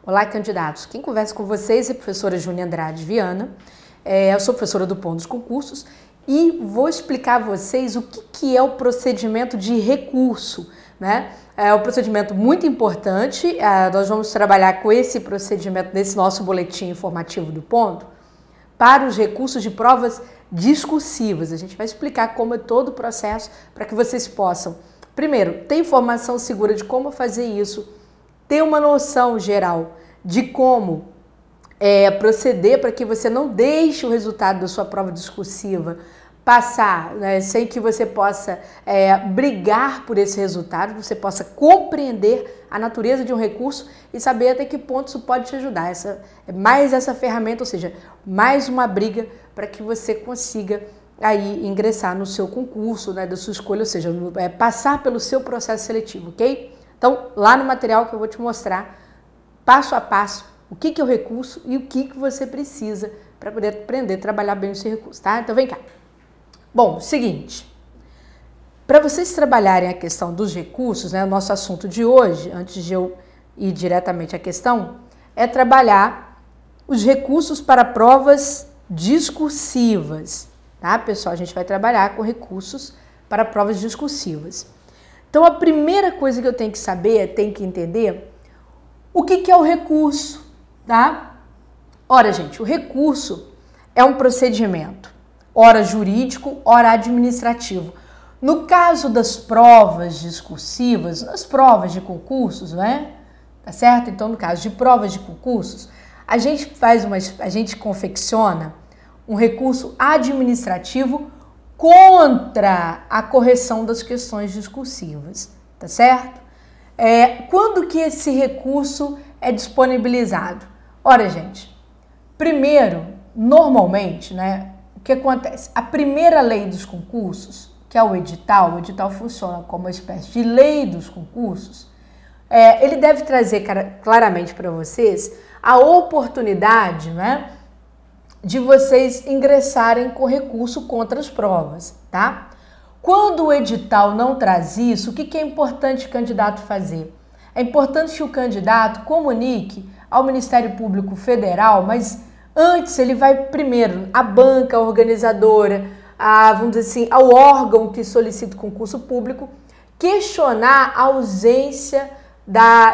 Olá, candidatos. Quem conversa com vocês é a professora Júnia Andrade Viana. Eu sou professora do Pão dos Concursos e vou explicar a vocês o que é o procedimento de recurso, né? É um procedimento muito importante. Nós vamos trabalhar com esse procedimento nesse nosso boletim informativo do ponto para os recursos de provas discursivas. A gente vai explicar como é todo o processo para que vocês possam, primeiro, ter informação segura de como fazer isso, ter uma noção geral de como proceder para que você não deixe o resultado da sua prova discursiva passar, né, sem que você possa brigar por esse resultado, você possa compreender a natureza de um recurso e saber até que ponto isso pode te ajudar. Mais essa ferramenta, ou seja, mais uma briga para que você consiga aí ingressar no seu concurso, né, da sua escolha, ou seja, passar pelo seu processo seletivo, ok? Então, lá no material que eu vou te mostrar, passo a passo, o que é o recurso e o que você precisa para poder aprender a trabalhar bem o seu recurso, tá? Então, vem cá. Bom, seguinte, para vocês trabalharem a questão dos recursos, né, o nosso assunto de hoje, antes de eu ir diretamente à questão, é trabalhar os recursos para provas discursivas, tá, pessoal? A gente vai trabalhar com recursos para provas discursivas. Então, a primeira coisa que eu tenho que saber, tenho que entender, o que é o recurso, tá? Ora, gente, o recurso é um procedimento, ora jurídico, ora administrativo. No caso das provas discursivas, nas provas de concursos, né? Tá certo? Então, no caso de provas de concursos, a gente confecciona um recurso administrativo contra a correção das questões discursivas, tá certo? Quando que esse recurso é disponibilizado? Ora, gente, primeiro, normalmente, né, o que acontece? A primeira lei dos concursos, que é o edital funciona como uma espécie de lei dos concursos, ele deve trazer claramente para vocês a oportunidade, né, de vocês ingressarem com recurso contra as provas, tá? Quando o edital não traz isso, o que é importante o candidato fazer? É importante que o candidato comunique ao Ministério Público Federal, mas antes ele vai primeiro à banca organizadora, vamos dizer assim, ao órgão que solicita o concurso público, questionar a ausência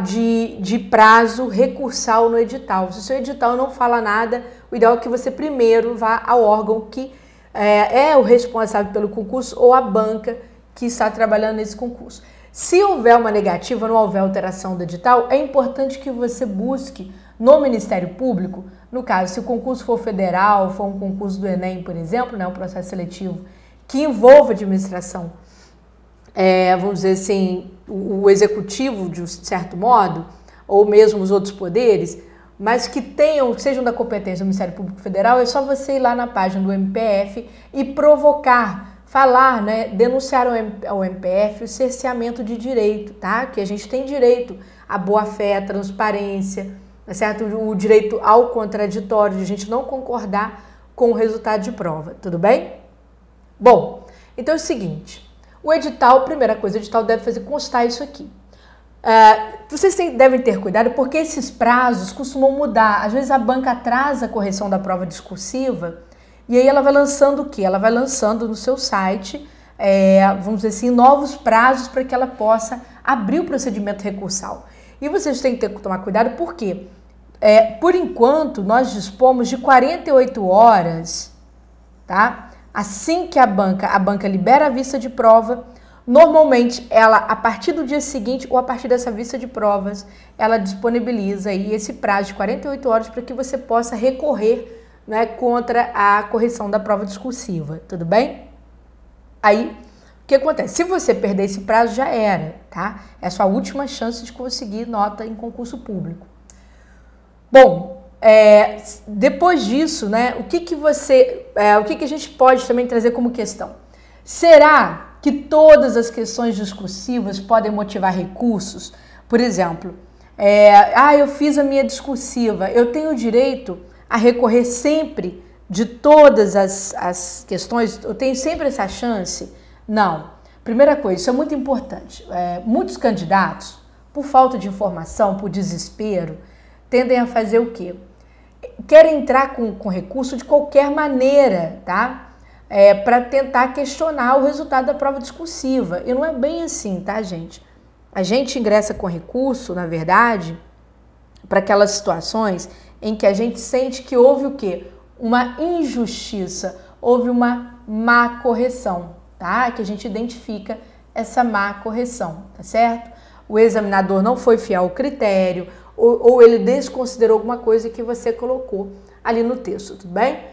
de prazo recursal no edital. Se o seu edital não fala nada, o ideal é que você primeiro vá ao órgão que é o responsável pelo concurso ou a banca que está trabalhando nesse concurso. Se houver uma negativa, não houver alteração do edital, é importante que você busque no Ministério Público, no caso, se o concurso for federal, for um concurso do Enem, por exemplo, né, um processo seletivo que envolva administração, vamos dizer assim, o executivo de um certo modo, ou mesmo os outros poderes, mas que sejam da competência do Ministério Público Federal, é só você ir lá na página do MPF e provocar, falar, né, denunciar ao MPF o cerceamento de direito, tá? Que a gente tem direito à boa-fé, à transparência, tá certo? O direito ao contraditório, de a gente não concordar com o resultado de prova, tudo bem? Bom, então é o seguinte, o edital, primeira coisa, o edital deve fazer constar isso aqui. Vocês devem ter cuidado porque esses prazos costumam mudar. Às vezes a banca atrasa a correção da prova discursiva e aí ela vai lançando o quê? Ela vai lançando no seu site, vamos dizer assim, novos prazos para que ela possa abrir o procedimento recursal. E vocês têm que tomar cuidado porque, por enquanto, nós dispomos de 48 horas, tá? Assim que a banca libera a vista de prova, normalmente, ela, a partir do dia seguinte ou a partir dessa vista de provas, ela disponibiliza aí esse prazo de 48 horas para que você possa recorrer, né, contra a correção da prova discursiva, tudo bem? Aí, o que acontece? Se você perder esse prazo, já era, tá? É a sua última chance de conseguir nota em concurso público. Bom, depois disso, né, o que a gente pode também trazer como questão? Será que todas as questões discursivas podem motivar recursos? Por exemplo, eu fiz a minha discursiva, eu tenho o direito a recorrer sempre de todas as questões, eu tenho sempre essa chance? Não. Primeira coisa, isso é muito importante. Muitos candidatos, por falta de informação, por desespero, tendem a fazer o quê? Querem entrar com recurso de qualquer maneira, tá? Para tentar questionar o resultado da prova discursiva. E não é bem assim, tá, gente? A gente ingressa com recurso, na verdade, para aquelas situações em que a gente sente que houve o quê? Uma injustiça, houve uma má correção, tá? Que a gente identifica essa má correção, tá certo? O examinador não foi fiel ao critério, ou ele desconsiderou alguma coisa que você colocou ali no texto, tudo bem?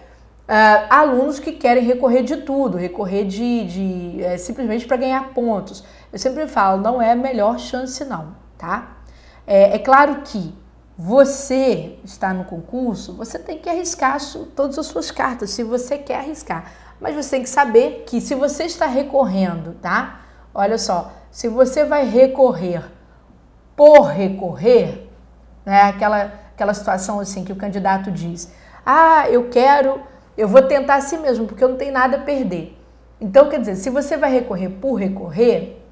Alunos que querem recorrer de tudo, recorrer simplesmente para ganhar pontos. Eu sempre falo, não é a melhor chance não, tá? É claro que você está no concurso, você tem que arriscar todas as suas cartas, se você quer arriscar. Mas você tem que saber que se você está recorrendo, tá? Olha só, se você vai recorrer por recorrer, né? Aquela situação assim que o candidato diz, eu vou tentar assim mesmo, porque eu não tenho nada a perder. Então, quer dizer, se você vai recorrer por recorrer,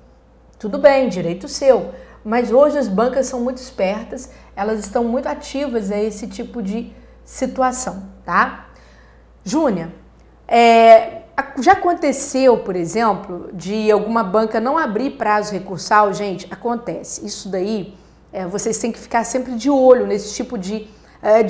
tudo bem, direito seu. Mas hoje as bancas são muito espertas, elas estão muito ativas a esse tipo de situação, tá? Júnior, já aconteceu, por exemplo, de alguma banca não abrir prazo recursal? Gente, acontece. Isso daí, vocês têm que ficar sempre de olho nesse tipo de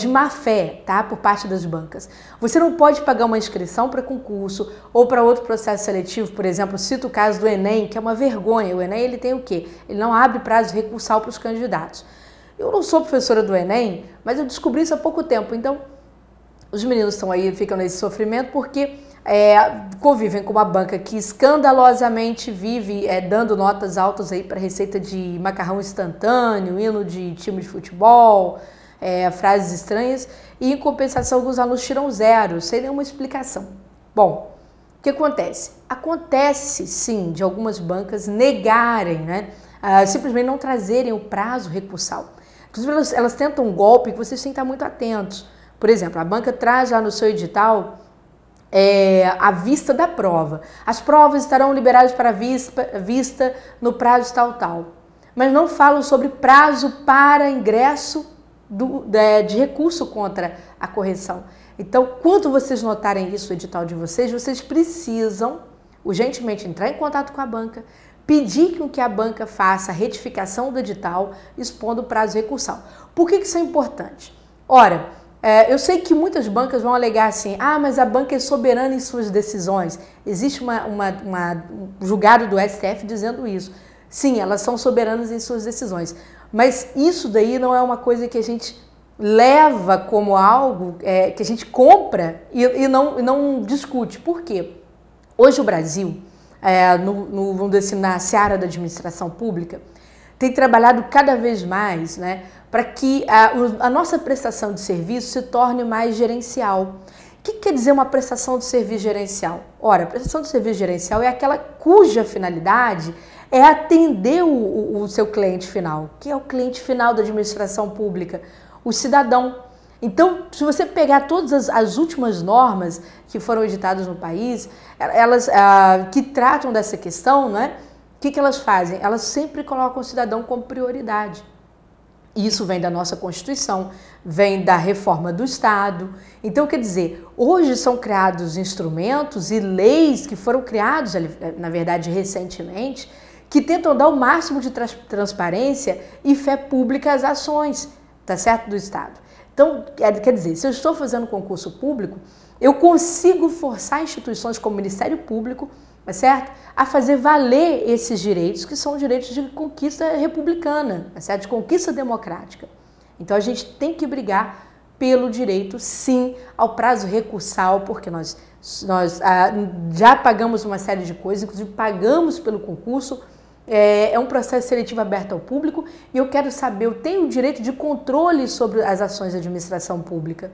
má fé, tá? Por parte das bancas. Você não pode pagar uma inscrição para concurso ou para outro processo seletivo, por exemplo, cito o caso do Enem, que é uma vergonha. O Enem, ele tem o quê? Ele não abre prazo recursal para os candidatos. Eu não sou professora do Enem, mas eu descobri isso há pouco tempo. Então, os meninos estão aí, ficam nesse sofrimento porque convivem com uma banca que escandalosamente vive dando notas altas aí para receita de macarrão instantâneo, hino de time de futebol, frases estranhas, e em compensação alguns alunos tiram 0, sem nenhuma explicação. Bom, o que acontece? Acontece sim de algumas bancas negarem, né, simplesmente não trazerem o prazo recursal. Inclusive elas tentam um golpe que vocês têm que estar muito atentos. Por exemplo, a banca traz lá no seu edital a vista da prova. As provas estarão liberadas para vista no prazo tal. Mas não falam sobre prazo para ingresso de recurso contra a correção. Então, quando vocês notarem isso no edital de vocês precisam urgentemente entrar em contato com a banca, pedir que a banca faça a retificação do edital, expondo o prazo recursal. Por que isso é importante? Ora, eu sei que muitas bancas vão alegar assim, mas a banca é soberana em suas decisões. Existe um julgado do STF dizendo isso. Sim, elas são soberanas em suas decisões. Mas isso daí não é uma coisa que a gente leva como algo que a gente compra e não discute. Por quê? Hoje o Brasil, vamos dizer assim, na seara da administração pública, tem trabalhado cada vez mais, né, para que a nossa prestação de serviço se torne mais gerencial. O que quer dizer uma prestação de serviço gerencial? Ora, a prestação de serviço gerencial é aquela cuja finalidade é atender o seu cliente final, que é o cliente final da administração pública, o cidadão. Então, se você pegar todas as últimas normas que foram editadas no país, elas que tratam dessa questão, né? O que elas fazem? Elas sempre colocam o cidadão como prioridade. Isso vem da nossa Constituição, vem da reforma do Estado. Então, quer dizer, hoje são criados instrumentos e leis que foram criados, na verdade, recentemente, que tentam dar o máximo de transparência e fé pública às ações, tá certo, do Estado. Então, quer dizer, se eu estou fazendo concurso público, eu consigo forçar instituições como o Ministério Público, tá certo, a fazer valer esses direitos, que são direitos de conquista republicana, tá certo, de conquista democrática. Então, a gente tem que brigar pelo direito, sim, ao prazo recursal, porque nós já pagamos uma série de coisas, inclusive pagamos pelo concurso. É um processo seletivo aberto ao público e eu quero saber, eu tenho o direito de controle sobre as ações da administração pública.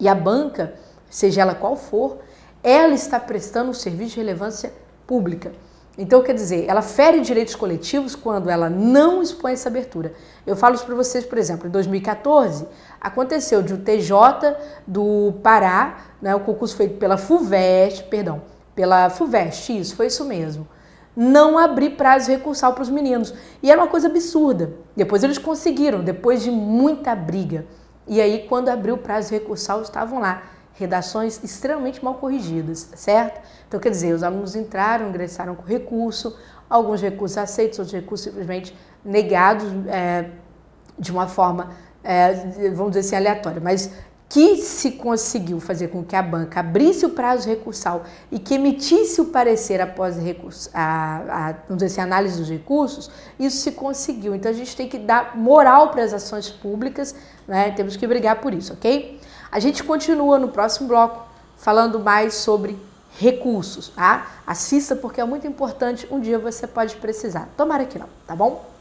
E a banca, seja ela qual for, ela está prestando um serviço de relevância pública. Então, quer dizer, ela fere direitos coletivos quando ela não expõe essa abertura. Eu falo isso para vocês, por exemplo, em 2014, aconteceu de um TJ do Pará, né, o concurso feito pela FUVEST, isso, foi isso mesmo. não abrir prazo recursal para os meninos. E era uma coisa absurda. Depois eles conseguiram, depois de muita briga. E aí, quando abriu o prazo recursal, estavam lá redações extremamente mal corrigidas, certo? Então, quer dizer, os alunos entraram, ingressaram com recurso, alguns recursos aceitos, outros recursos simplesmente negados de uma forma, vamos dizer assim, aleatória, mas que se conseguiu fazer com que a banca abrisse o prazo recursal e que emitisse o parecer após vamos dizer assim, a análise dos recursos, isso se conseguiu. Então, a gente tem que dar moral para as ações públicas, né? Temos que brigar por isso, ok? A gente continua no próximo bloco falando mais sobre recursos, tá? Assista porque é muito importante, um dia você pode precisar. Tomara que não, tá bom?